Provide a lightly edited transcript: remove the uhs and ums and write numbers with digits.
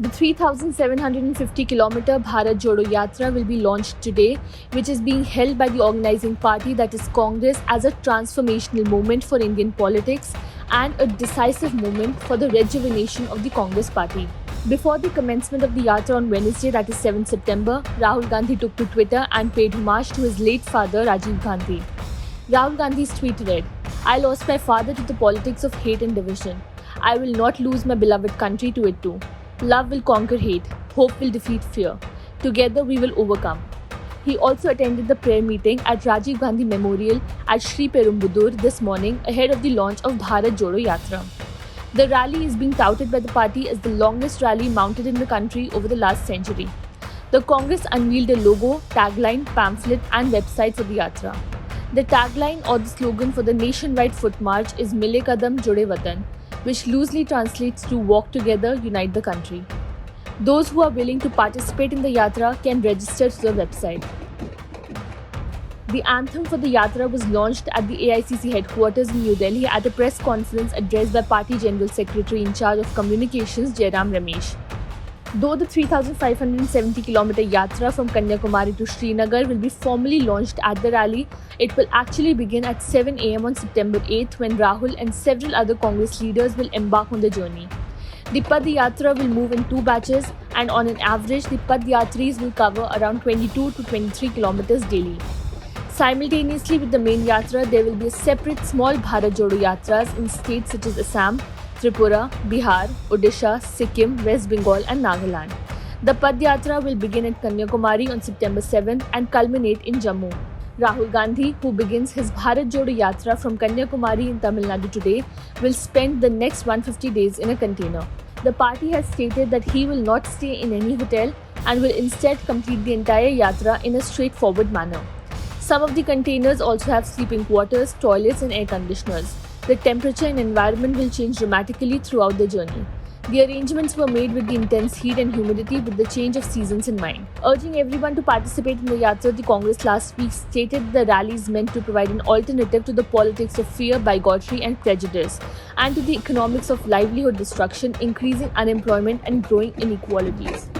The 3,750-kilometer Bharat Jodo Yatra will be launched today, which is being held by the organizing party, that is Congress, as a transformational moment for Indian politics and a decisive moment for the rejuvenation of the Congress party. Before the commencement of the Yatra on Wednesday, that is 7 September, Rahul Gandhi took to Twitter and paid homage to his late father, Rajiv Gandhi. Rahul Gandhi's tweet read, "I lost my father to the politics of hate and division. I will not lose my beloved country to it too. Love will conquer hate. Hope will defeat fear. Together we will overcome." He also attended the prayer meeting at Rajiv Gandhi Memorial at Sri Perumbudur this morning ahead of the launch of Bharat Jodo Yatra. The rally is being touted by the party as the longest rally mounted in the country over the last century. The Congress unveiled a logo, tagline, pamphlet, and website for the Yatra. The tagline or the slogan for the nationwide foot march is Mile Kadam Jude Watan, which loosely translates to Walk Together, Unite the Country. Those who are willing to participate in the Yatra can register to the website. The anthem for the Yatra was launched at the AICC headquarters in New Delhi at a press conference addressed by Party General Secretary in charge of Communications Jairam Ramesh. Though the 3,570-kilometer Yatra from Kanyakumari to Srinagar will be formally launched at the rally, it will actually begin at 7 am on September 8th when Rahul and several other Congress leaders will embark on the journey. The Padyatra will move in two batches, and on an average, the Padyatris will cover around 22 to 23 kilometers daily. Simultaneously with the main Yatra, there will be a separate small Bharat Jodo Yatras in states such as Assam, Tripura, Bihar, Odisha, Sikkim, West Bengal and Nagaland. The Padyatra will begin at Kanyakumari on September 7th and culminate in Jammu. Rahul Gandhi, who begins his Bharat Jodo Yatra from Kanyakumari in Tamil Nadu today, will spend the next 150 days in a container. The party has stated that he will not stay in any hotel and will instead complete the entire Yatra in a straightforward manner. Some of the containers also have sleeping quarters, toilets and air conditioners. The temperature and environment will change dramatically throughout the journey. The arrangements were made with the intense heat and humidity with the change of seasons in mind. Urging everyone to participate in the Yatra, the Congress last week stated the rally is meant to provide an alternative to the politics of fear, bigotry and prejudice, and to the economics of livelihood destruction, increasing unemployment and growing inequalities.